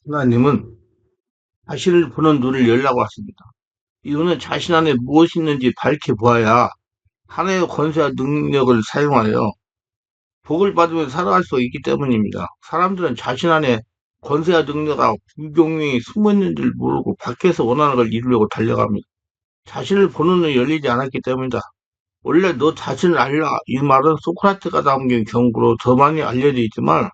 하나님은 자신을 보는 눈을 열라고 하십니다. 이유는 자신 안에 무엇이 있는지 밝혀보아야 하나님의 권세와 능력을 사용하여 복을 받으며 살아갈 수 있기 때문입니다. 사람들은 자신 안에 권세와 능력과 불경륜이 숨어있는 줄 모르고 밖에서 원하는 걸 이루려고 달려갑니다. 자신을 보는 눈이 열리지 않았기 때문이다. 원래 너 자신을 알라 이 말은 소크라테가 남긴 경고로 더 많이 알려져 있지만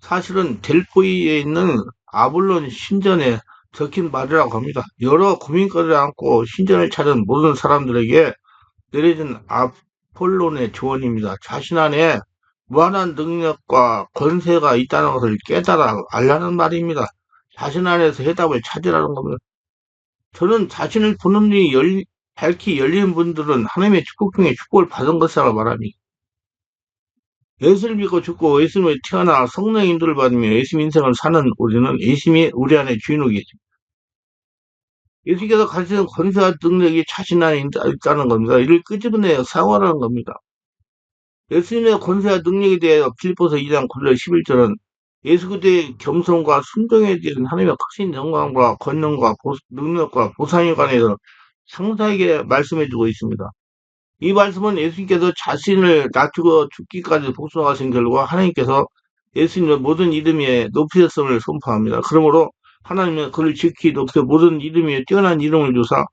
사실은 델포이에 있는 아볼론 신전에 적힌 말이라고 합니다. 여러 고민거리를 안고 신전을 찾은 모든 사람들에게 내려진 아폴론의 조언입니다. 자신 안에 무한한 능력과 권세가 있다는 것을 깨달아 알라는 말입니다. 자신 안에서 해답을 찾으라는 겁니다. 저는 자신을 보는 눈이 밝히 열린 분들은 하나님의 축복 중에 축복을 받은 것이라고 말합니다. 예수를 믿고 죽고 예수님을 태어나 성령의 인도를 받으며 예수님 인생을 사는 우리는 예수님이 우리 안에 주인으로 계십니다. 예수께서 가지는 권세와 능력이 자신 안에 있다는 겁니다. 이를 끄집어내어 사용하라는 겁니다. 예수님의 권세와 능력에 대하여 빌립보서 2장 9절 11절은 예수 그리스도의 겸손과 순종에 대한 하나님의 크신 영광과 권능과 능력과 보상에 관해서 상세하게 말씀해주고 있습니다. 이 말씀은 예수님께서 자신을 낮추고 죽기까지 복종하신 결과 하나님께서 예수님의 모든 이름 위에 높이셨음을 선포합니다. 그러므로 하나님은 그를 지키 높여 모든 이름 위에 뛰어난 이름을 주사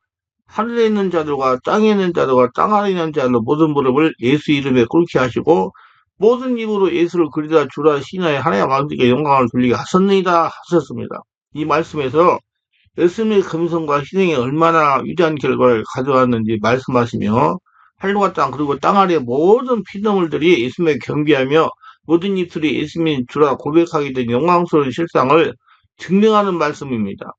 하늘에 있는 자들과 땅에 있는 자들과 땅 아래에 있는 자들 모든 무릎을 예수 이름에 꿇게 하시고 모든 입으로 예수를 그리다 주라 시인하여 하나님 아버지께 영광을 돌리게 하셨느니라 하셨습니다. 이 말씀에서 예수님의 금성과 희생이 얼마나 위대한 결과를 가져왔는지 말씀하시며 하늘과 땅 그리고 땅 아래 모든 피조물들이 예수님을 경배하며 모든 입술이 예수님이 주라 고백하게 된 영광스러운 실상을 증명하는 말씀입니다.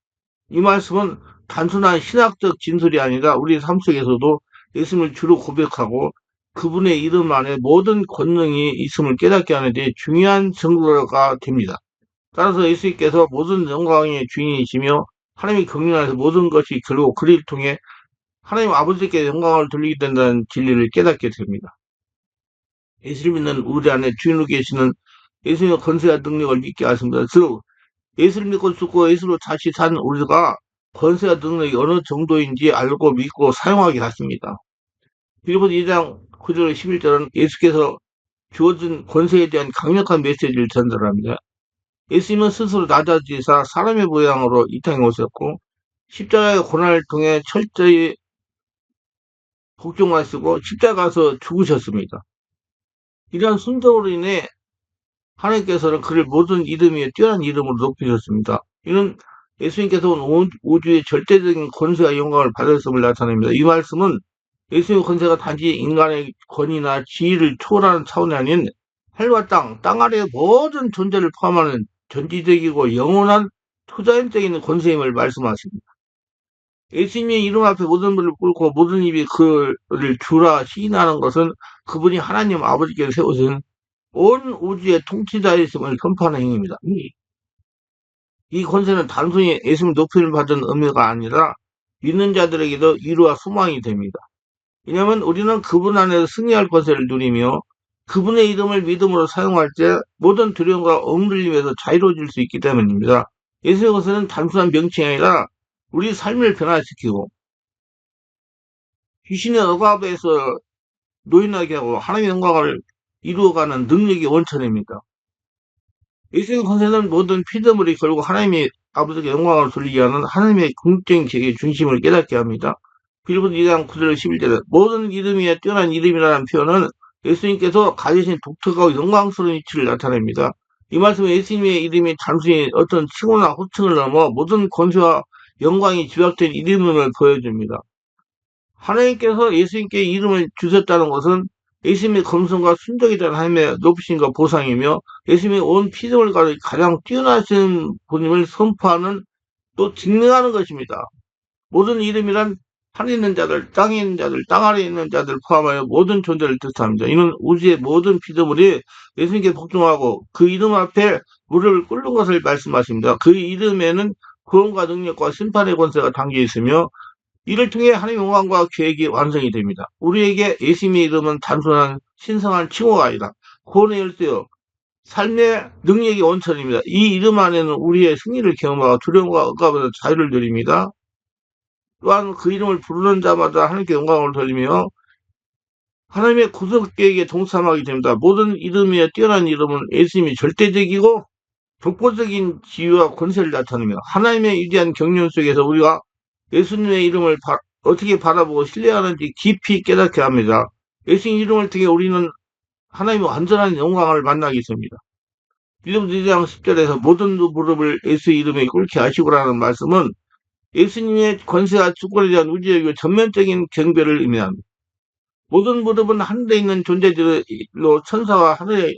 이 말씀은 단순한 신학적 진술이 아니라 우리 삶 속에서도 예수님을 주로 고백하고 그분의 이름 안에 모든 권능이 있음을 깨닫게 하는 데 중요한 증거가 됩니다. 따라서 예수님께서 모든 영광의 주인이시며 하나님의 경륜 안에서 모든 것이 결국 그를 통해 하나님 아버지께 영광을 돌리게 된다는 진리를 깨닫게 됩니다. 예수를 믿는 우리 안에 주인으로 계시는 예수님의 권세와 능력을 믿게 하십니다. 즉 예수를 믿고 죽고 예수로 다시 산 우리가 권세와 능력이 어느 정도인지 알고 믿고 사용하게 하십니다. 빌립보서 2장 9절 11절은 예수께서 주어진 권세에 대한 강력한 메시지를 전달합니다. 예수님은 스스로 낮아지사 사람의 모양으로 이 땅에 오셨고 십자가의 고난을 통해 철저히 복종하시고 십자가에서 죽으셨습니다. 이러한 순종으로 인해 하나님께서는 그를 모든 이름 위에 뛰어난 이름으로 높이셨습니다. 이는 예수님께서 온 우주의 절대적인 권세와 영광을 받았음을 나타냅니다. 이 말씀은 예수님의 권세가 단지 인간의 권위나 지위를 초월하는 차원이 아닌 하늘과 땅 아래의 모든 존재를 포함하는 전지적이고 영원한 초자연적인 권세임을 말씀하십니다. 예수님의 이름 앞에 모든 분을 꿇고 모든 입이 그를 주라 시인하는 것은 그분이 하나님 아버지께 세우신 온 우주의 통치자이심을 선포하는 행위입니다. 이 권세는 단순히 예수님 높임을 받은 의미가 아니라 믿는 자들에게도 위로와 소망이 됩니다. 왜냐하면 우리는 그분 안에서 승리할 권세를 누리며 그분의 이름을 믿음으로 사용할 때 모든 두려움과 억눌림에서 자유로워질 수 있기 때문입니다. 예수의 권세는 단순한 명칭이 아니라 우리 삶을 변화시키고 귀신의 억압에서 노인하게 하고 하나님의 영광을 이루어가는 능력의 원천입니다. 예수의 권세는 모든 피조물이 결국 하나님의 아버지께 영광을 돌리게 하는 하나님의 궁극적인 계획의 중심을 깨닫게 합니다. 빌립보서 2장 9절 11절에 모든 이름 위에 뛰어난 이름이라는 표현은 예수님께서 가지신 독특하고 영광스러운 위치를 나타냅니다. 이 말씀은 예수님의 이름이 단순히 어떤 칭호나 호칭을 넘어 모든 권세와 영광이 집약된 이름임을 보여줍니다. 하나님께서 예수님께 이름을 주셨다는 것은 예수님의 검성과 순종에 대한 하나님의 높으심과 보상이며 예수님의 온 피조물 가운데 가장 뛰어나신 분임을 선포하는 또 증명하는 것입니다. 모든 이름이란 하늘에 있는 자들, 땅에 있는 자들, 땅 아래에 있는 자들 포함하여 모든 존재를 뜻합니다. 이는 우주의 모든 피조물이 예수님께 복종하고 그 이름 앞에 무릎을 꿇는 것을 말씀하십니다. 그 이름에는 구원과 능력과 심판의 권세가 담겨 있으며 이를 통해 하나님의 영광과 계획이 완성이 됩니다. 우리에게 예수님의 이름은 단순한 신성한 칭호가 아니라 구원의 열쇠요 삶의 능력의 원천입니다. 이 이름 안에는 우리의 승리를 경험하고 두려움과 억압에서 자유를 누립니다. 또한 그 이름을 부르는 자마다 하나님께 영광을 돌리며 하나님의 구속 계획에 동참하게 됩니다. 모든 이름에 뛰어난 이름은 예수님이 절대적이고 독보적인 지위와 권세를 나타내며 하나님의 위대한 경륜 속에서 우리가 예수님의 이름을 어떻게 바라보고 신뢰하는지 깊이 깨닫게 합니다. 예수님 이름을 통해 우리는 하나님의 완전한 영광을 만나게 됩니다. 빌립보서 2장 10절에서 모든 무릎을 예수 이름에 꿇게 하시고라는 말씀은 예수님의 권세와 주권에 대한 우주적이고 전면적인 경배를 의미합니다. 모든 무릎은 하늘에 있는 존재들로 천사와 하늘의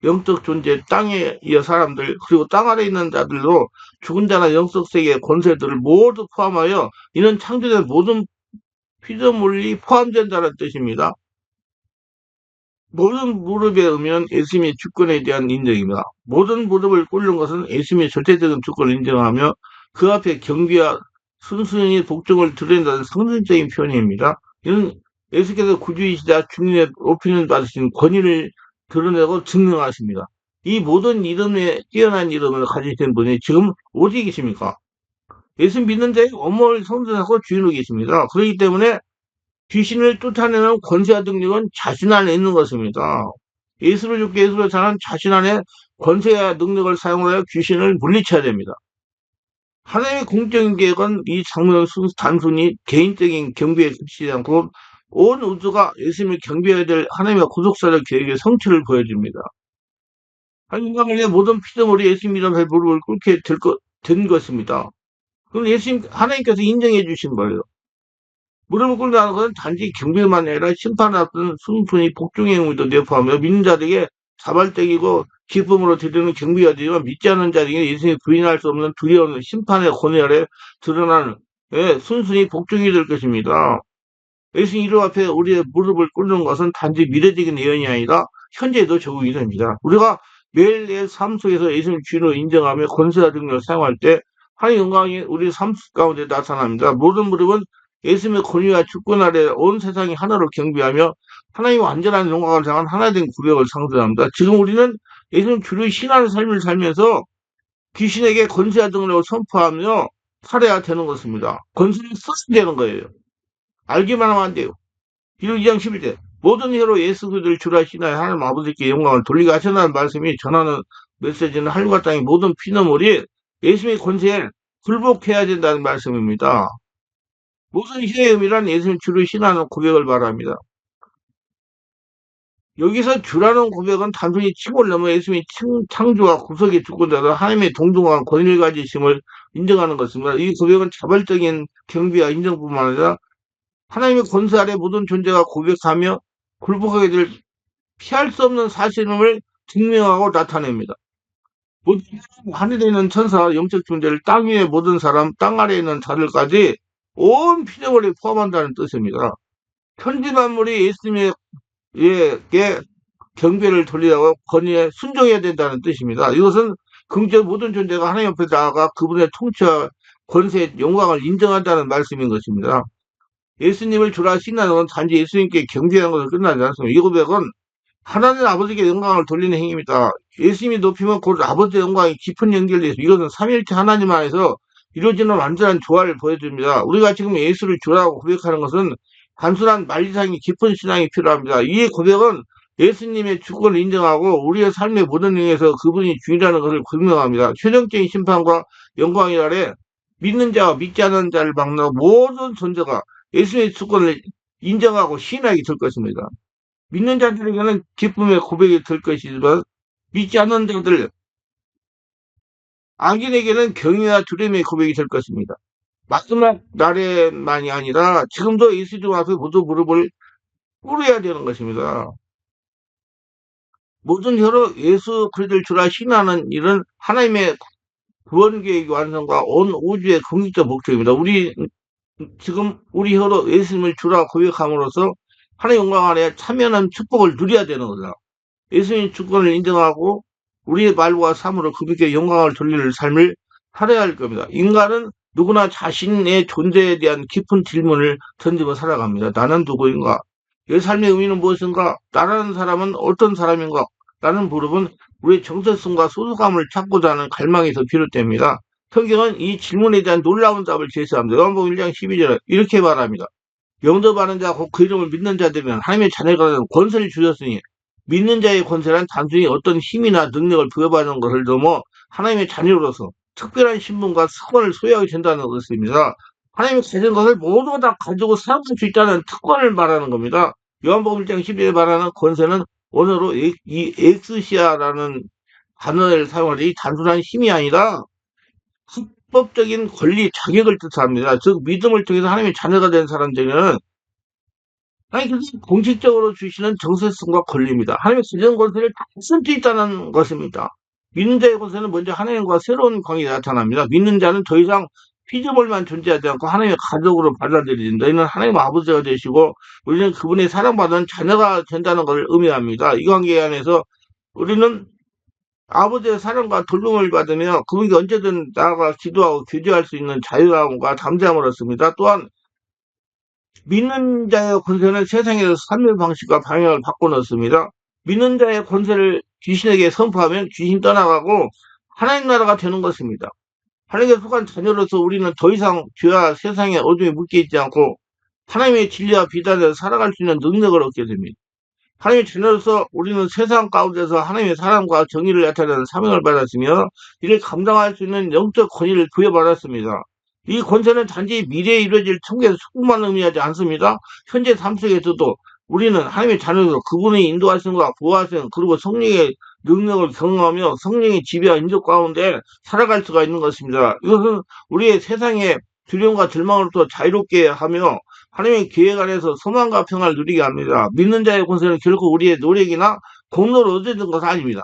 영적 존재, 땅에 이어 사람들, 그리고 땅 아래에 있는 자들로 죽은 자나 영적 세계의 권세들을 모두 포함하여 이는 창조된 모든 피조물이 포함된다는 뜻입니다. 모든 무릎의 의미는 예수님의 주권에 대한 인정입니다. 모든 무릎을 꿇는 것은 예수님의 절대적인 주권을 인정하며 그 앞에 경비와 순순히 복종을 드린다는 성전적인 표현입니다. 이는 예수께서 구주이시자 주님의 높이는 받으신 권위를 드러내고 증명하십니다. 이 모든 이름에 뛰어난 이름을 가지신 분이 지금 어디 계십니까? 예수 믿는 자의 온몸을 성전하고 주인으로 계십니다. 그렇기 때문에 귀신을 쫓아내는 권세와 능력은 자신 안에 있는 것입니다. 예수를 죽게 예수로 자는 자신 안에 권세와 능력을 사용하여 귀신을 물리쳐야 됩니다. 하나님의 공적인 계획은 이 장면은 단순히 개인적인 경비에 그치지 않고 온 우주가 예수님을 경배해야 될 하나님의 구속사적 계획의 성취를 보여줍니다. 하나님의 위해 모든 피조물이 예수님 이름에 무릎을 꿇게 된 것입니다. 그럼 예수님, 하나님께서 인정해 주신 거예요. 무릎을 꿇는다는 것은 단지 경배만 아니라 심판 앞둔 순순히 복종의 의무도 내포하며 믿는 자들에게 자발적이고 기쁨으로 드리는 경배가 되지만 믿지 않는 자들에게 예수님이 부인할 수 없는 두려운 심판의 권위 아래 드러나는 순순히 복종이 될 것입니다. 예수님 이름 앞에 우리의 무릎을 꿇는 것은 단지 미래적인 예언이 아니라 현재에도 적용이 됩니다. 우리가 매일의 삶 속에서 예수님 주인으로 인정하며 권세와 능력을 사용할 때 하나님의 영광이 우리 삶 가운데 나타납니다. 모든 무릎은 예수님의 권위와 주권 아래 온 세상이 하나로 경배하며 하나님의 완전한 영광을 향한 하나된 구백을 상징합니다. 지금 우리는 예수님 주를 신하는 삶을 살면서 귀신에게 권세와 능력을 선포하며 살아야 되는 것입니다. 권세를 써야 되는 거예요. 알기만 하면 안 돼요. 기록 2장 11절 모든 혀로 예수 그리스도를 주라 신하여 하나님 아버지께 영광을 돌리게 하셨다는 말씀이 전하는 메시지는 하늘과 땅의 모든 피조물이 예수님의 권세에 굴복해야 된다는 말씀입니다. 모든 혀의 의미란 예수님 주를 신하는 고백을 말합니다. 여기서 주라는 고백은 단순히 칭호를 넘어 예수님의 창조와 구속의 주권자로 하나님의 동등한 권위를 가지심을 인정하는 것입니다. 이 고백은 자발적인 경비와 인정뿐만 아니라 하나님의 권세 아래 모든 존재가 고백하며 굴복하게 될 피할 수 없는 사실임을 증명하고 나타냅니다. 모든 하늘에 있는 천사, 영적 존재를 땅 위의 모든 사람, 땅 아래에 있는 자들까지 온 피조물이 포함한다는 뜻입니다. 천지 만물이 예수님에게 경배를 돌리라고 권위에 순종해야 된다는 뜻입니다. 이것은 긍정 모든 존재가 하나님 앞에 나아가 그분의 통치와 권세의 영광을 인정한다는 말씀인 것입니다. 예수님을 주라 신나는 건 단지 예수님께 경배하는 것을 끝나지 않습니다. 이 고백은 하나님 아버지께 영광을 돌리는 행위입니다. 예수님이 높이면 곧 아버지의 영광이 깊은 연결되어 있습니다. 이것은 삼위일체 하나님 안에서 이루어지는 완전한 조화를 보여줍니다. 우리가 지금 예수를 주라고 고백하는 것은 단순한 말리상이 깊은 신앙이 필요합니다. 이 고백은 예수님의 주권을 인정하고 우리의 삶의 모든 영역에서 그분이 주인이라는 것을 증명합니다. 최종적인 심판과 영광이 아래 믿는 자와 믿지 않는 자를 막는 모든 존재가 예수님의 주권을 인정하고 신하게 될 것입니다. 믿는 자들에게는 기쁨의 고백이 될 것이지만 믿지 않는 자들, 악인에게는 경외와 두려움의 고백이 될 것입니다. 마지막 날에만이 아니라 지금도 예수님 앞에 모두 무릎을 꿇어야 되는 것입니다. 모든 혀로 예수 그리스도를 주라 신하는 일은 하나님의 구원 계획의 완성과 온 우주의 궁극적 목적입니다. 지금 우리 혀로 예수님을 주라 고백함으로써 하나님의 영광 안에 참여하는 축복을 누려야 되는 거죠. 예수님 주권을 인정하고 우리의 말과 삶으로 그분께 영광을 돌리는 삶을 살아야 할 겁니다. 인간은 누구나 자신의 존재에 대한 깊은 질문을 던지며 살아갑니다. 나는 누구인가? 내 삶의 의미는 무엇인가? 나라는 사람은 어떤 사람인가? 라는 물음은 우리의 정체성과 소속감을 찾고자 하는 갈망에서 비롯됩니다. 성경은 이 질문에 대한 놀라운 답을 제시합니다. 요한복음 1장 12절에 이렇게 말합니다. 영접하는 자, 곧 그 이름을 믿는 자들이면 하나님의 자녀가 되는 권세를 주셨으니, 믿는 자의 권세란 단순히 어떤 힘이나 능력을 부여받는 것을 넘어 하나님의 자녀로서 특별한 신분과 특권을 소유하게 된다는 것입니다. 하나님이 가진 것을 모두 다 가지고 살아갈 수 있다는 특권을 말하는 겁니다. 요한복음 1장 12절에 말하는 권세는 원어로 이 엑스시아라는 단어를 사용하되 이 단순한 힘이 아니라 합법적인 권리, 자격을 뜻합니다. 즉 믿음을 통해서 하나님의 자녀가 된 사람들은 하나님께서 공식적으로 주시는 정체성과 권리입니다. 하나님의 주전 권세를 다 쓸 수 있다는 것입니다. 믿는 자의 권세는 먼저 하나님과 새로운 관계가 나타납니다. 믿는 자는 더 이상 피조물만 존재하지 않고 하나님의 가족으로 받아들여진다. 이는 하나님 아버지가 되시고 우리는 그분의 사랑받는 자녀가 된다는 것을 의미합니다. 이 관계 안에서 우리는 아버지의 사랑과 돌봄을 받으며 그분께 언제든 나아가 기도하고 교제할 수 있는 자유함과 담대함을 얻습니다. 또한 믿는 자의 권세는 세상에서 삶의 방식과 방향을 바꿔놓습니다. 믿는 자의 권세를 귀신에게 선포하면 귀신 떠나가고 하나님 나라가 되는 것입니다. 하나님께 속한 자녀로서 우리는 더 이상 죄와 세상의 어둠에 묶여있지 않고 하나님의 진리와 비단에서 살아갈 수 있는 능력을 얻게 됩니다. 하나님의 자녀로서 우리는 세상 가운데서 하나님의 사랑과 정의를 나타내는 사명을 받았으며 이를 감당할 수 있는 영적 권위를 부여받았습니다. 이 권세는 단지 미래에 이루어질 천국의 축복만 의미하지 않습니다. 현재 삶 속에서도 우리는 하나님의 자녀로서 그분의 인도하심과 보호하심 그리고 성령의 능력을 경험하며 성령의 지배와 인적 가운데 살아갈 수가 있는 것입니다. 이것은 우리의 세상의 두려움과 절망으로부터 자유롭게 하며 하나님의 계획 안에서 소망과 평화를 누리게 합니다. 믿는 자의 권세는 결코 우리의 노력이나 공로로 얻어진 것은 아닙니다.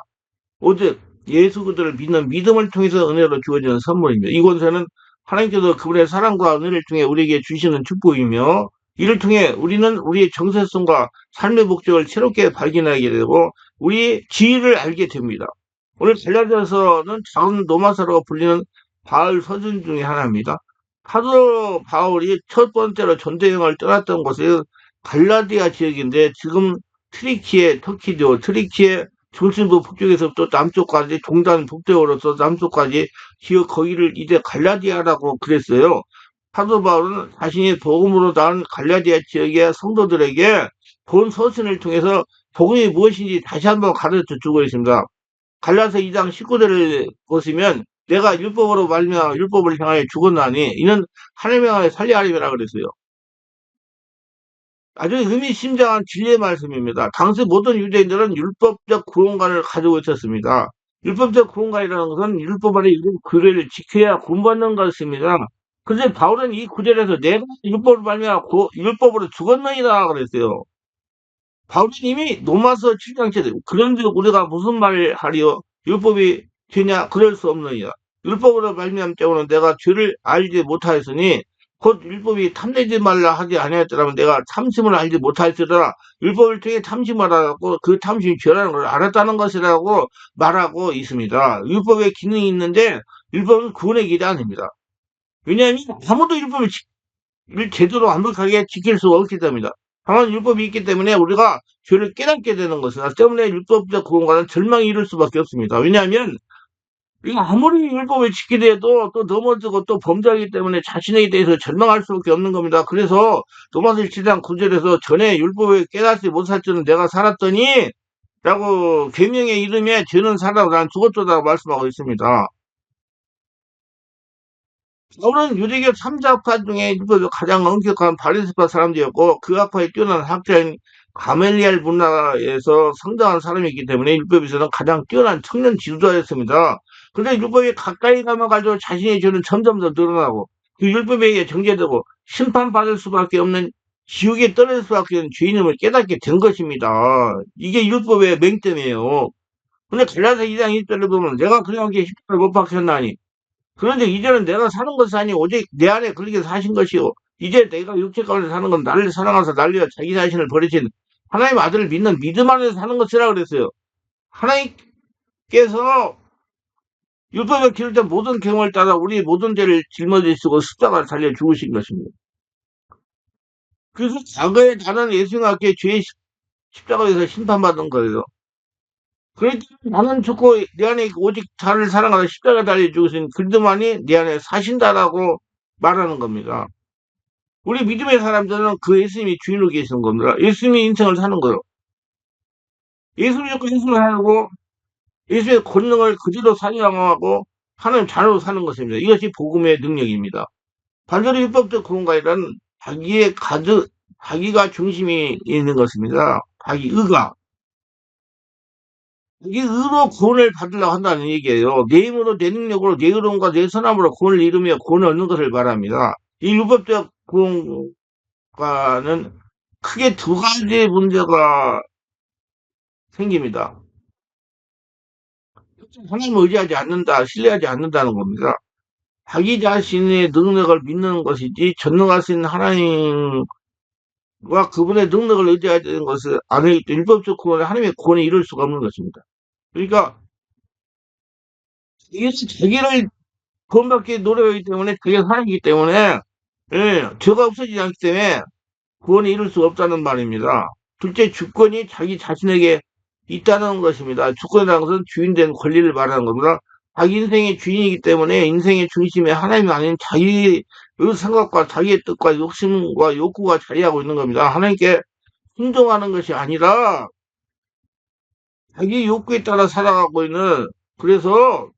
오직 예수 그리스도를 믿는 믿음을 통해서 은혜로 주어지는 선물입니다. 이 권세는 하나님께서 그분의 사랑과 은혜를 통해 우리에게 주시는 축복이며 이를 통해 우리는 우리의 정체성과 삶의 목적을 새롭게 발견하게 되고 우리의 지위를 알게 됩니다. 오늘 갈라디아서는 작은 노마사라고 불리는 바울 서신 중에 하나입니다. 사도 바울이 첫 번째로 전대여행을 떠났던 곳이 갈라디아 지역인데 지금 트리키에 터키죠. 트리키의 중심부 북쪽에서부터 남쪽까지 동단 북쪽으로서 남쪽까지 지역 거기를 이제 갈라디아라고 그랬어요. 사도 바울은 자신이 복음으로 나온 갈라디아 지역의 성도들에게 본 서신을 통해서 복음이 무엇인지 다시 한번 가르쳐 주고 있습니다. 갈라서 2장 19절을 보시면 내가 율법으로 말미암아 율법을 향하여 죽었나니 이는 하나님을 향하여 살려 하림이라 그랬어요. 아주 의미심장한 진리의 말씀입니다. 당시 모든 유대인들은 율법적 구원관을 가지고 있었습니다. 율법적 구원관이라는 것은 율법 안에 있는 규례를 지켜야 구원받는 것입니다. 그런데 바울은 이 구절에서 내가 율법을 말미암아 율법으로 죽었느니라 그랬어요. 바울은 이미 로마서 7장 7절 그런데 우리가 무슨 말을 하리요? 율법이 되냐? 그럴 수 없느니라. 율법으로 말미암 때문에 내가 죄를 알지 못하였으니 곧 율법이 탐내지 말라 하지 아니하였더라면 내가 탐심을 알지 못하였으리라. 율법을 통해 탐심을 알았고 그 탐심이 죄라는 걸 알았다는 것이라고 말하고 있습니다. 율법에 기능이 있는데 율법은 구원의 길이 아닙니다. 왜냐하면 아무도 율법을 제대로 완벽하게 지킬 수가 없기 때문이다. 다만 율법이 있기 때문에 우리가 죄를 깨닫게 되는 것이다. 때문에 율법적 구원과는 절망이 이를 수밖에 없습니다. 왜냐하면 우리가 아무리 율법을 지키려 해도 또 넘어지고 또 범죄하기 때문에 자신에 대해서 절망할 수밖에 없는 겁니다. 그래서 로마서 7장 9절에서 전에 율법을 깨닫지 못할 줄은 내가 살았더니 라고 계명의 이름에 죄는 살아도 난 죽었도다 말씀하고 있습니다. 바울은 유대교 3자파 중에 가장 엄격한 바리새파 사람들이었고 그 학파에 뛰어난 학자인 가멜리엘 문화에서 성장한 사람이기 때문에 율법에서는 가장 뛰어난 청년 지도자였습니다. 그런데 율법에 가까이 가면가지고 자신의 죄는 점점 더 늘어나고 그 율법에 의해 정죄되고 심판받을 수밖에 없는 지옥에 떨어질 수밖에 없는 죄인임을 깨닫게 된 것입니다. 이게 율법의 맹점이에요. 근데 갈라디아 2장 1절을 보면 내가 그렇게 십자가를 못 박혔나니 그런데 이제는 내가 사는 것이 아니 오직 내 안에 그렇게 사신 것이요. 이제 내가 육체 가운데 사는 건 나를 사랑하사 날려 자기 자신을 버리신 하나님 아들을 믿는 믿음 안에서 사는 것이라 그랬어요. 하나님께서 율법에 기록된 모든 계명을 따라 우리 모든 죄를 짊어지시고 십자가를 달려 죽으신 것입니다. 그래서 과거에 나는 예수님과 함께 죄의 십자가에서 심판받은 거예요. 그러니까 나는 죽고 내 안에 오직 자를 사랑하는 십자가 달려 죽으신 그리스도만이 내 안에 사신다라고 말하는 겁니다. 우리 믿음의 사람들은 그 예수님이 주인으로 계시는 겁니다. 예수님이 인생을 사는 거요. 예수를 믿고 예수를 살고 예수의 권능을 그대로 사용하고 하나님 자녀로 사는 것입니다. 이것이 복음의 능력입니다. 반대로 율법적 구원가이란 자기가 중심이 있는 것입니다. 자기 의가. 이게 의로 구원을 받으려고 한다는 얘기예요. 내 힘으로, 내 능력으로, 내 의로움과 내 선함으로 구원을 이루며 구원을 얻는 것을 말합니다. 이 율법적 구원과는 크게 두 가지 문제가 생깁니다. 하나님을 의지하지 않는다, 신뢰하지 않는다는 겁니다. 자기 자신의 능력을 믿는 것이지 전능하신 하나님과 그분의 능력을 의지해야 되는 것을 아니 율법적 구원을 하나님의 구원에 이룰 수가 없는 것입니다. 그러니까 이것은 자기를 구원받기 노력하기 때문에 자기가 살아있기 때문에 예, 죄가 없어지지 않기 때문에 구원에 이룰 수 없다는 말입니다. 둘째 주권이 자기 자신에게 있다는 것입니다. 주권이라는 것은 주인된 권리를 말하는 겁니다. 자기 인생의 주인이기 때문에 인생의 중심에 하나님이 아닌 자기의 생각과 자기의 뜻과 욕심과 욕구가 자리하고 있는 겁니다. 하나님께 순종하는 것이 아니라 자기 욕구에 따라 살아가고 있는 그래서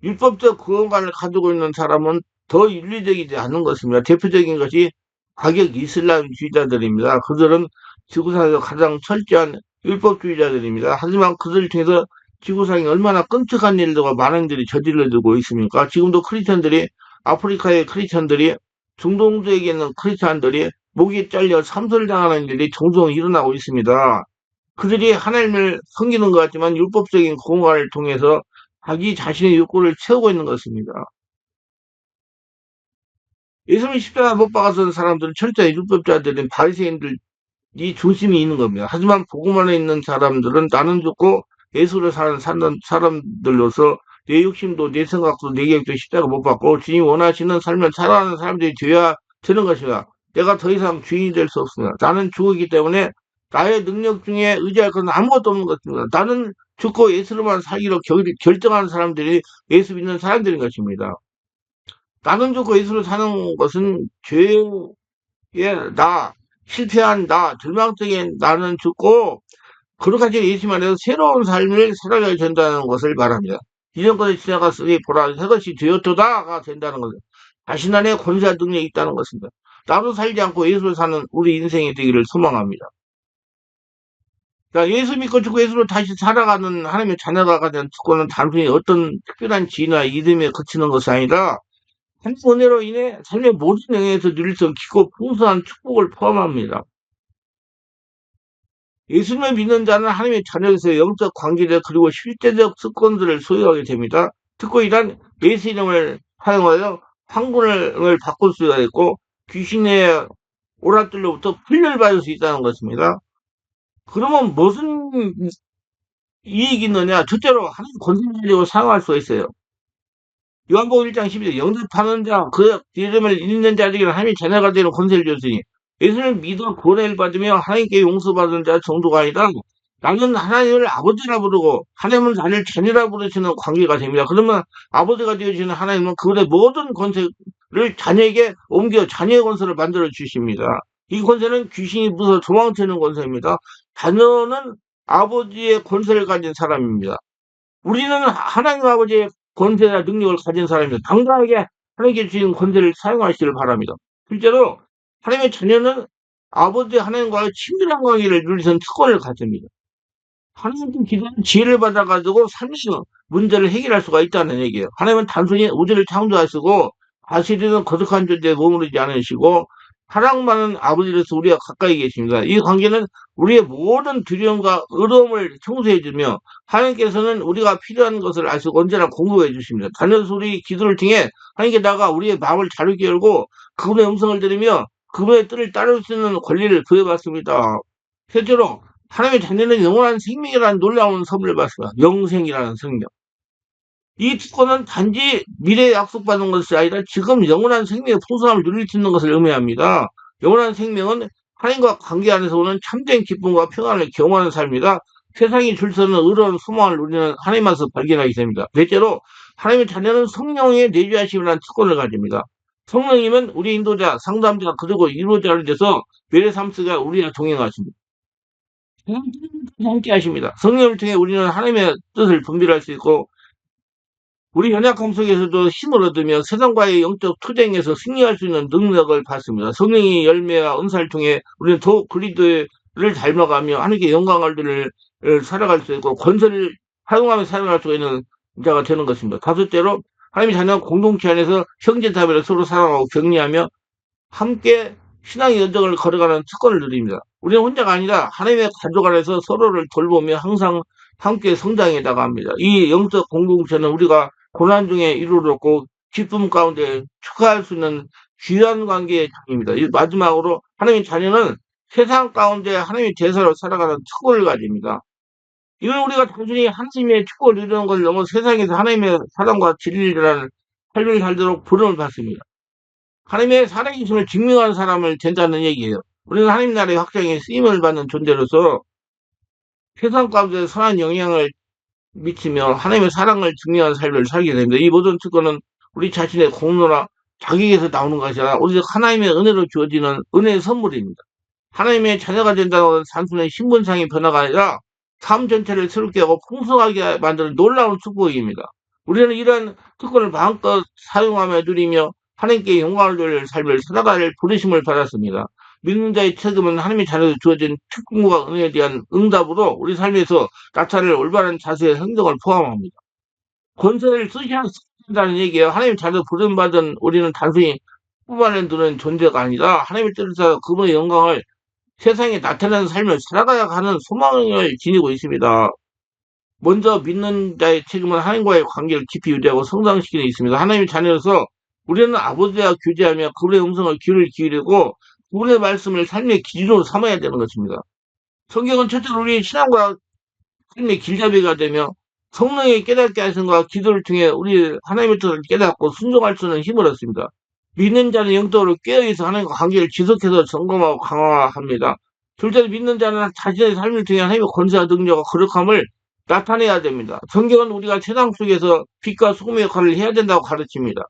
율법적 구원관을 가지고 있는 사람은 더 윤리적이지 않은 것입니다. 대표적인 것이 과격 이슬람주의자들입니다. 그들은 지구상에서 가장 철저한 율법주의자들입니다. 하지만 그들 중에서 지구상에 얼마나 끔찍한 일들과 만행들이 저질러지고 있습니까? 지금도 크리스천들이 아프리카의 크리스천들이 중동주에게 있는 크리스천들이 목이 잘려 삼소를 당하는 일이 종종 일어나고 있습니다. 그들이 하나님을 섬기는 것 같지만 율법적인 공간을 통해서 자기 자신의 욕구를 채우고 있는 것입니다. 예수님 십자가 못 박아서 사람들은 철저히 율법자들인 바리새인들이 중심이 있는 겁니다. 하지만 복음 안에 있는 사람들은 나는 죽고 예수를 사는 사람들로서 내 욕심도 내 생각도 내 계획도 십자가 못 받고 주님이 원하시는 삶을 살아가는 사람들이 되어야 되는 것입니다. 내가 더 이상 주인이 될 수 없습니다. 나는 죽었기 때문에 나의 능력 중에 의지할 것은 아무것도 없는 것입니다. 나는 죽고 예수로만 살기로 결정하는 사람들이 예수 믿는 사람들인 것입니다. 나는 죽고 예수로 사는 것은 죄의 나, 실패한 나, 절망적인 나는 죽고 거룩하신 예수만 해서 새로운 삶을 살아가야 된다는 것을 말합니다. 이전 것이 지나갔으니 보라 새 것이 되었도다가 된다는 것을 자신 안에 권세와 능력이 있다는 것입니다. 나도 살지 않고 예수로 사는 우리 인생이 되기를 소망합니다. 자, 예수 믿고 죽고 예수로 다시 살아가는 하나님의 자녀가 된 특권은 단순히 어떤 특별한 지위나 이름에 그치는 것이 아니라 하나님 은혜로 인해 삶의 모든 영역에서 누릴 수 있는 깊고 풍성한 축복을 포함합니다. 예수님을 믿는 자는 하나님의 자녀에서 영적 관계적 그리고 실제적 특권들을 소유하게 됩니다. 특권이란 예수 이름을 사용하여 황금을 바꿀 수가 있고 귀신의 오락들로부터 풀려를 받을 수 있다는 것입니다. 그러면 무슨 이익이 있느냐? 첫째로 하나님 권세를 가지고 사용할 수가 있어요. 요한복음 1장 12절 영접하는 자, 그 이름을 읽는 자들에게는 하나님의 자녀가 되는 권세를 줬으니 예수를 믿어 구원을 받으며 하나님께 용서받은 자 정도가 아니라 나는 하나님을 아버지라 부르고 하나님은 나를 자녀라 부르시는 관계가 됩니다. 그러면 아버지가 되어주시는 하나님은 그분의 모든 권세를 자녀에게 옮겨 자녀의 권세를 만들어 주십니다. 이 권세는 귀신이 무서워 도망치는 권세입니다. 자녀는 아버지의 권세를 가진 사람입니다. 우리는 하나님 아버지의 권세나 능력을 가진 사람입니다. 당당하게 하나님께 주신 권세를 사용하시기를 바랍니다. 실제로 하나님의 자녀는 아버지 하나님과의 친밀한 관계를 누리는 특권을 가집니다. 하나님께 기도는 지혜를 받아가지고 삶의 문제를 해결할 수가 있다는 얘기예요. 하나님은 단순히 우주를 창조하시고 다스리는 거룩한 존재에 머무르지 않으시고 사랑 많은 아버지로서 우리가 가까이 계십니다. 이 관계는 우리의 모든 두려움과 어려움을 청소해주며 하나님께서는 우리가 필요한 것을 아시고 언제나 공급해 주십니다. 자녀 소리 기도를 통해 하나님께 나가 우리의 마음을 자유케 열고 그분의 음성을 들으며 그분의 뜻을 따를 수 있는 권리를 부여받습니다. 실제로 하나님의 자녀는 영원한 생명이라는 놀라운 선물을 받습니다. 영생이라는 생명. 이 특권은 단지 미래에 약속받은 것이 아니라 지금 영원한 생명의 풍성함을 누릴 수 있는 것을 의미합니다. 영원한 생명은 하나님과 관계 안에서 오는 참된 기쁨과 평안을 경험하는 삶이다. 세상이 줄 수 없는 의로운 소망을 우리는 하나님께서 발견하게 됩니다. 넷째로 하나님의 자녀는 성령의 내주하심이라는 특권을 가집니다. 성령님은 우리 인도자, 상담자, 그리고 이루어자를 돼서 매일 삶 속에 우리와 동행하십니다. 함께 하십니다. 성령을 통해 우리는 하나님의 뜻을 분별할 수 있고 우리 연약함 속에서도 힘을 얻으며 세상과의 영적 투쟁에서 승리할 수 있는 능력을 받습니다. 성령의 열매와 은사를 통해 우리는 더욱 그리스도를 닮아가며 하나님께 영광을 살아갈 수 있고 권세를 활용하며 살아갈 수 있는 자가 되는 것입니다. 다섯째로 하나님의 자녀 공동체 안에서 형제자매로 서로 사랑하고 격려하며 함께 신앙의 여정을 걸어가는 특권을 누립니다. 우리는 혼자가 아니라 하나님의 가족 안에서 서로를 돌보며 항상 함께 성장해 나갑니다. 이 영적 공동체는 우리가 고난 중에 이루었고 기쁨 가운데 축하할 수 있는 귀한 관계의 장입니다. 마지막으로 하나님의 자녀는 세상 가운데 하나님의 제사로 살아가는 특권을 가집니다. 이건 우리가 단순히 하나님의 축복을 누리는 것을 넘어 세상에서 하나님의 사랑과 진리라는 삶을 살도록 부름을 받습니다. 하나님의 살아계심을 증명하는 사람을 된다는 얘기예요. 우리는 하나님 나라의 확장에 쓰임을 받는 존재로서 세상 가운데 선한 영향을 미치며 하나님의 사랑을 증명하는 삶을 살게 됩니다. 이 모든 특권은 우리 자신의 공로나 자격에서 나오는 것이 아니라 오직 하나님의 은혜로 주어지는 은혜의 선물입니다. 하나님의 자녀가 된다는 것은 단순히 신분상의 변화가 아니라 삶 전체를 새롭게 하고 풍성하게 만드는 놀라운 축복입니다. 우리는 이러한 특권을 마음껏 사용하며 누리며 하나님께 영광을 돌릴 삶을 살아갈 부르심을 받았습니다. 믿는 자의 책임은 하나님의 자녀에 주어진 특권과 은혜에 대한 응답으로 우리 삶에서 나타낼 올바른 자세의 행동을 포함합니다. 권세를 쓰지 않는다는 얘기예요. 하나님 자녀 부름받은 우리는 단순히 뽑아내두는 존재가 아니라 하나님의 뜻에서 그분의 영광을 세상에 나타나는 삶을 살아가야 하는 소망을 지니고 있습니다. 먼저 믿는 자의 책임은 하나님과의 관계를 깊이 유지하고 성장시키는 데 있습니다. 하나님의 자녀로서 우리는 아버지와 교제하며 그분의 음성을 귀를 기울이고 그분의 말씀을 삶의 기준으로 삼아야 되는 것입니다. 성경은 첫째로 우리의 신앙과 삶의 길잡이가 되며 성령의 깨닫게 하심과 기도를 통해 우리 하나님의 뜻을 깨닫고 순종할 수 있는 힘을 얻습니다. 믿는 자는 영적으로 깨어있어 하나님과 관계를 지속해서 점검하고 강화합니다. 둘째로 믿는 자는 자신의 삶을 통해 하나님의 권세와 능력과 거룩함을 나타내야 됩니다. 성경은 우리가 세상 속에서 빛과 소금의 역할을 해야 된다고 가르칩니다.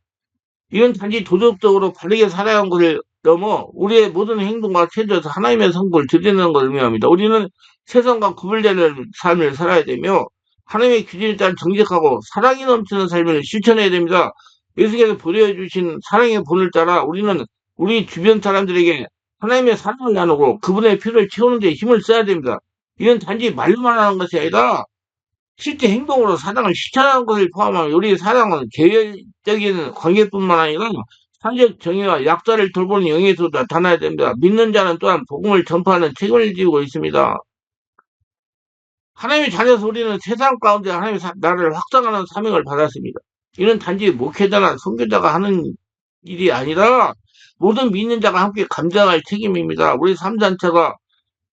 이건 단지 도덕적으로 바르게 살아야 하는 것을 넘어 우리의 모든 행동과 태도에서 하나님의 성품을 드러내는 것을 의미합니다. 우리는 세상과 구별되는 삶을 살아야 되며 하나님의 규준에 따라 정직하고 사랑이 넘치는 삶을 실천해야 됩니다. 예수께서 보여주신 사랑의 본을 따라 우리는 우리 주변 사람들에게 하나님의 사랑을 나누고 그분의 피를 채우는 데 힘을 써야 됩니다. 이건 단지 말로만 하는 것이 아니라 실제 행동으로 사랑을 실천하는 것을 포함하면 우리의 사랑은 개별적인 관계뿐만 아니라 사회적 정의와 약자를 돌보는 영역에서도 나타나야 됩니다. 믿는 자는 또한 복음을 전파하는 책임을 지고 있습니다. 하나님의 자녀에서 우리는 세상 가운데 하나님의 나라를 확장하는 사명을 받았습니다. 이는 단지 목회자나 선교자가 하는 일이 아니라 모든 믿는 자가 함께 감당할 책임입니다. 우리 삶전체가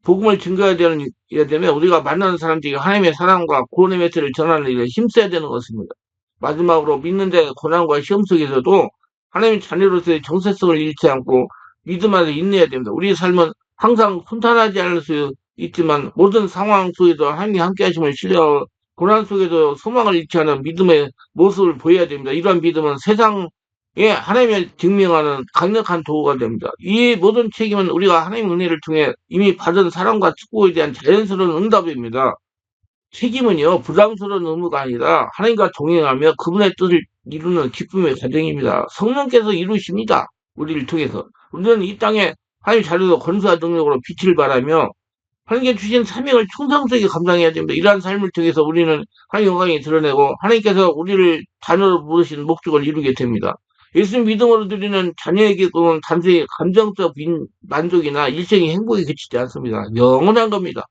복음을 증거해야 되면 우리가 만나는 사람들에게 하나님의 사랑과 구원의 메시지를 전하는 일에 힘써야 되는 것입니다. 마지막으로 믿는 자의 고난과 시험 속에서도 하나님의 자녀로서의 정체성을 잃지 않고 믿음 안에 인내해야 됩니다. 우리의 삶은 항상 순탄하지 않을 수 있지만 모든 상황 속에도 하나님이 함께 하심을 신뢰하고 고난 속에도 소망을 잃지 않은 믿음의 모습을 보여야 됩니다. 이러한 믿음은 세상에 하나님을 증명하는 강력한 도구가 됩니다. 이 모든 책임은 우리가 하나님의 은혜를 통해 이미 받은 사랑과 축복에 대한 자연스러운 응답입니다. 책임은요, 부담스러운 의무가 아니라 하나님과 동행하며 그분의 뜻을 이루는 기쁨의 과정입니다. 성령께서 이루십니다. 우리를 통해서. 우리는 이 땅에 하나님 자녀로 권수와 능력으로 빛을 발하며 하나님께 주신 사명을 충성스럽게 감당해야 됩니다. 이러한 삶을 통해서 우리는 하나님의 영광이 드러내고 하나님께서 우리를 자녀로 부르신 목적을 이루게 됩니다. 예수님 믿음으로 드리는 자녀의 기쁨은 단순히 감정적 만족이나 일생의 행복에 그치지 않습니다. 영원한 겁니다.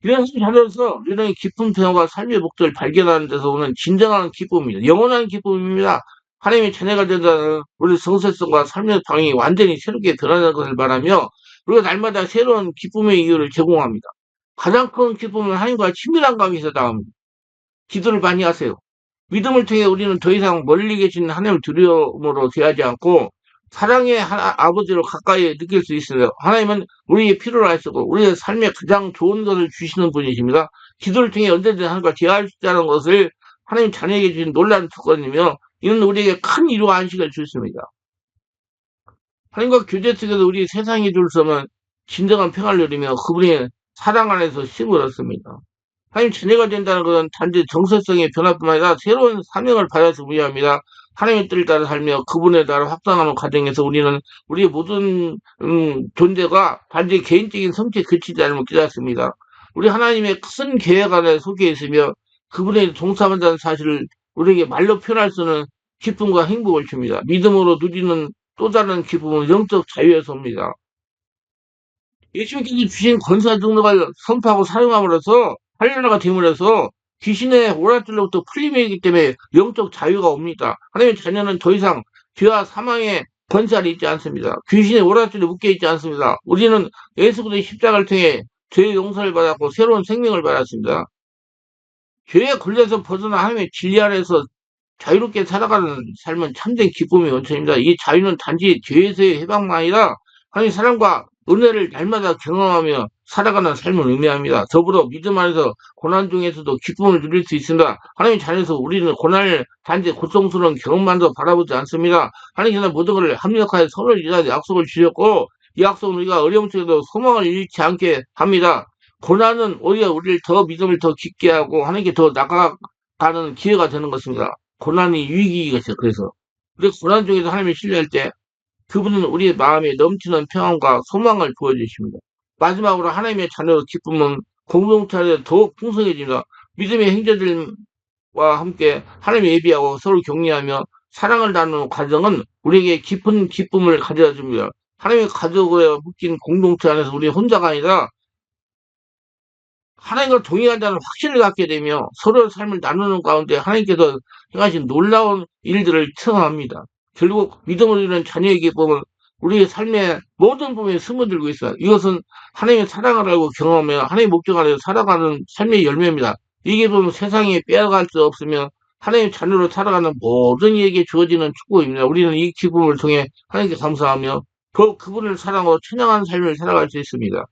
이런 자녀로서 우리는 깊은 평화와 삶의 목적을 발견하는 데서 오는 진정한 기쁨입니다. 영원한 기쁨입니다. 하나님의 자녀가 된다는 우리 정체성과 삶의 방향이 완전히 새롭게 변하는 것을 바라며 우리가 날마다 새로운 기쁨의 이유를 제공합니다. 가장 큰 기쁨은 하나님과 친밀한 관계에서 나옵니다. 기도를 많이 하세요. 믿음을 통해 우리는 더 이상 멀리 계신 하나님을 두려움으로 대하지 않고 사랑의 아버지를 가까이 느낄 수 있어요. 하나님은 우리의 필요를 하시고 우리의 삶에 가장 좋은 것을 주시는 분이십니다. 기도를 통해 언제든지 하나님과 대화할 수 있다는 것을 하나님 자녀에게 주신 놀라운 특권이며 이는 우리에게 큰 위로와 안식을 주십니다. 하나님과 교제 속에서 우리 세상이 줄 수 없는 진정한 평화를 누리며 그분의 사랑 안에서 쉼을 얻습니다. 하나님 자녀가 된다는 것은 단지 정서성의 변화뿐만 아니라 새로운 사명을 받아서 위함이다. 하나님의 뜻을 따라 살며 그분에 따라 확장하는 과정에서 우리는 우리의 모든 존재가 단지 개인적인 성취에 그치지 않음을 깨닫습니다. 우리 하나님의 큰 계획 안에 속해 있으며 그분의 동참한다는 사실을 우리에게 말로 표현할 수 없는 기쁨과 행복을 줍니다. 믿음으로 누리는 또 다른 기쁨은 영적 자유에서 옵니다. 예수님께서 주신 권세와 능력을 선포하고 사용함으로써 할례나가 됨으로써 귀신의 오라질로부터 풀림이기 때문에 영적 자유가 옵니다. 하나님의 자녀는 더 이상 죄와 사망의 권세 아래 있지 않습니다. 귀신의 오라질에 묶여 있지 않습니다. 우리는 예수 그리스도의 십자가를 통해 죄의 용서를 받았고 새로운 생명을 받았습니다. 죄에 걸려서 벗어나 하나님의 진리 안에서 자유롭게 살아가는 삶은 참된 기쁨의 원천입니다. 이 자유는 단지 죄에서의 해방만 아니라 하나님의 사랑과 은혜를 날마다 경험하며 살아가는 삶을 의미합니다. 더불어 믿음 안에서 고난 중에서도 기쁨을 누릴 수 있습니다. 하나님 자녀에서 우리는 고난을 단지 고통스러운 경험만도 바라보지 않습니다. 하나님께서 모든 것을 합력하여 선을 이루자 약속을 주셨고 이 약속은 우리가 어려움 속에도 소망을 잃지 않게 합니다. 고난은 오히려 우리를 더 믿음을 더 깊게 하고 하나님께 더 나아가는 기회가 되는 것입니다. 고난이 유익이겠어요. 그래서 우리가 고난 중에서 하나님을 신뢰할 때 그분은 우리의 마음에 넘치는 평안과 소망을 보여주십니다. 마지막으로 하나님의 자녀로 기쁨은 공동체 안에서 더욱 풍성해집니다. 믿음의 형제들과 함께 하나님을 예비하고 서로 격려하며 사랑을 나누는 과정은 우리에게 깊은 기쁨을 가져다 줍니다. 하나님의 가족에 묶인 공동체 안에서 우리 혼자가 아니라 하나님과 동행한다는 확신을 갖게 되며 서로의 삶을 나누는 가운데 하나님께서 행하신 놀라운 일들을 체험합니다. 결국 믿음을 이루는 자녀의 기쁨은 우리의 삶의 모든 부분에 스며들고 있어요. 이것은 하나님의 사랑을 알고 경험하며 하나님의 목적 안에서 살아가는 삶의 열매입니다. 이 기쁨은 세상에 빼앗갈 수 없으며 하나님의 자녀로 살아가는 모든 이에게 주어지는 축복입니다. 우리는 이 기쁨을 통해 하나님께 감사하며 더욱 그분을 사랑하고 찬양하는 삶을 살아갈 수 있습니다.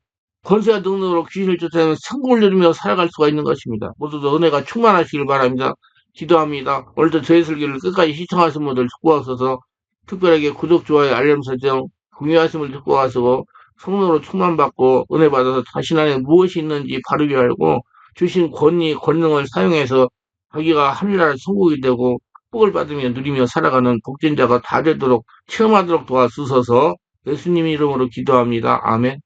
권세와 능력으로 귀신을 쫓아내는 성공을 누리며 살아갈 수가 있는 것입니다. 모두도 은혜가 충만하시길 바랍니다. 기도합니다. 오늘도 저희 설교를 끝까지 시청하신 분들 축복하셔서 특별하게 구독, 좋아요, 알림 설정, 공유하심을 듣고 가시고 성령으로 충만받고 은혜 받아서 자신 안에 무엇이 있는지 바르게 알고 주신 권위, 권능을 사용해서 자기가 하늘나라 천국이 되고 복을 받으며 누리며 살아가는 복된 자가 다 되도록 체험하도록 도와주셔서 예수님 이름으로 기도합니다. 아멘.